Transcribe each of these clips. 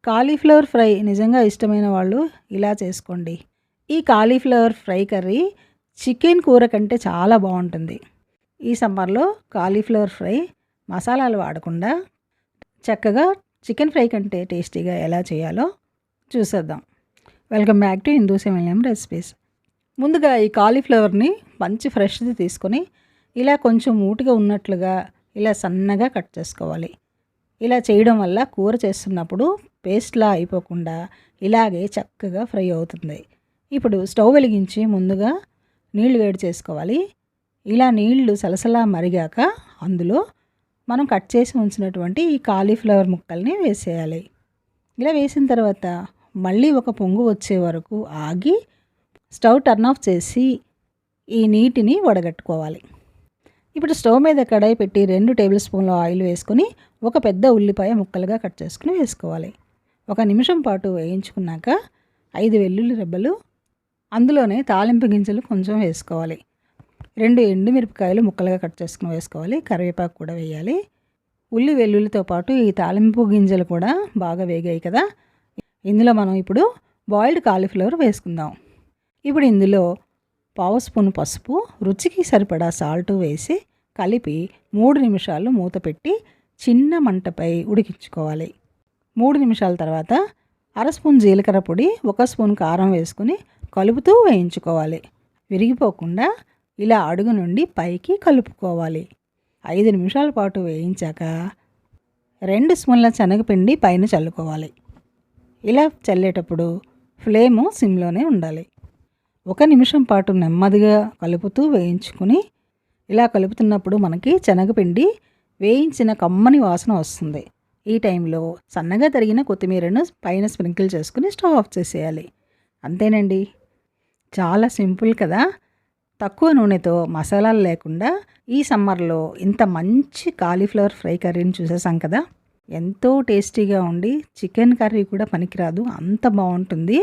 Cauliflower fry నిజంగా ఇష్టమైన వాళ్ళు ఇలా చేసుకోండి. ఈ కాలీఫ్లవర్ ఫ్రై కర్రీ చికెన్ కూర కంటే చాలా బాగుంటుంది. ఈ సమ్మర్లో కాలీఫ్లవర్ ఫ్రై మసాలాలు వాడకుండా చక్కగా చికెన్ ఫ్రై కంటే టేస్టీగా ఎలా చేయాలో చూసేద్దాం. వెల్కమ్ బ్యాక్ టు హిందూ సెమిలియం రెసిపీస్. ముందుగా ఈ కాలీఫ్లవర్ని మంచి ఫ్రెష్ది తీసుకొని ఇలా కొంచెం ఊటిగా ఉన్నట్లుగా ఇలా సన్నగా కట్ చేసుకోవాలి. ఇలా చేయడం వల్ల కూర చేస్తున్నప్పుడు పేస్ట్లా అయిపోకుండా ఇలాగే చక్కగా ఫ్రై అవుతుంది. ఇప్పుడు స్టవ్ వెలిగించి ముందుగా నీళ్లు వేడి చేసుకోవాలి. ఇలా నీళ్లు సలసలా మరిగాక అందులో మనం కట్ చేసి ఉంచినటువంటి ఈ కాలీఫ్లవర్ ముక్కల్ని వేసేయాలి. ఇలా వేసిన తర్వాత మళ్ళీ ఒక పొంగు వచ్చే వరకు ఆగి స్టవ్ టర్న్ ఆఫ్ చేసి ఈ నీటిని వడగట్టుకోవాలి. ఇప్పుడు స్టవ్ మీద కడాయి పెట్టి 2 టేబుల్ స్పూన్ల ఆయిల్ వేసుకొని ఒక పెద్ద ఉల్లిపాయ ముక్కలుగా కట్ చేసుకుని వేసుకోవాలి. 1 నిమిషం పాటు వేయించుకున్నాక 5 వెల్లుల్లి రెబ్బలు, అందులోనే తాలింపు గింజలు కొంచెం వేసుకోవాలి. 2 ఎండుమిరపకాయలు ముక్కలుగా కట్ చేసుకుని వేసుకోవాలి. కరివేపాకు కూడా వేయాలి. ఉల్లి వెల్లుల్లితో పాటు ఈ తాలింపు గింజలు కూడా బాగా వేగాయి కదా, ఇందులో మనం ఇప్పుడు బాయిల్డ్ కాలీఫ్లవర్ వేసుకుందాం. ఇప్పుడు ఇందులో 1/2 స్పూన్ పసుపు, రుచికి సరిపడా సాల్ట్ వేసి కలిపి 3 నిమిషాలు మూత పెట్టి చిన్న మంటపై ఉడికించుకోవాలి. 3 నిమిషాల తర్వాత 1/2 స్పూన్ జీలకర్ర పొడి, 1 స్పూన్ కారం వేసుకుని కలుపుతూ వేయించుకోవాలి. విరిగిపోకుండా ఇలా అడుగు నుండి పైకి కలుపుకోవాలి. 5 నిమిషాల పాటు వేయించాక 2 స్పూన్ల శనగపిండి పైన చల్లుకోవాలి. ఇలా చల్లేటప్పుడు ఫ్లేము సిమ్లోనే ఉండాలి. 1 నిమిషం పాటు నెమ్మదిగా కలుపుతూ వేయించుకుని ఇలా కలుపుతున్నప్పుడు మనకి శనగపిండి వేయించిన కమ్మని వాసన వస్తుంది. ఈ టైంలో సన్నగా తరిగిన కొత్తిమీరను పైన స్ప్రింకిల్ చేసుకుని స్టవ్ ఆఫ్ చేసేయాలి. అంతేనండి, చాలా సింపుల్ కదా. తక్కువ నూనెతో మసాలాలు లేకుండా ఈ సమ్మర్లో ఇంత మంచి కాలీఫ్లవర్ ఫ్రై కర్రీని చూసేసాం కదా. ఎంతో టేస్టీగా ఉండి చికెన్ కర్రీ కూడా పనికిరాదు, అంత బాగుంటుంది.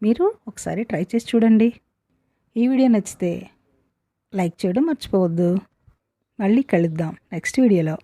మీరు ఒకసారి ట్రై చేసి చూడండి. ఈ వీడియో నచ్చితే లైక్ చేయడం మర్చిపోవద్దు. మళ్ళీ కలుద్దాం నెక్స్ట్ వీడియోలో.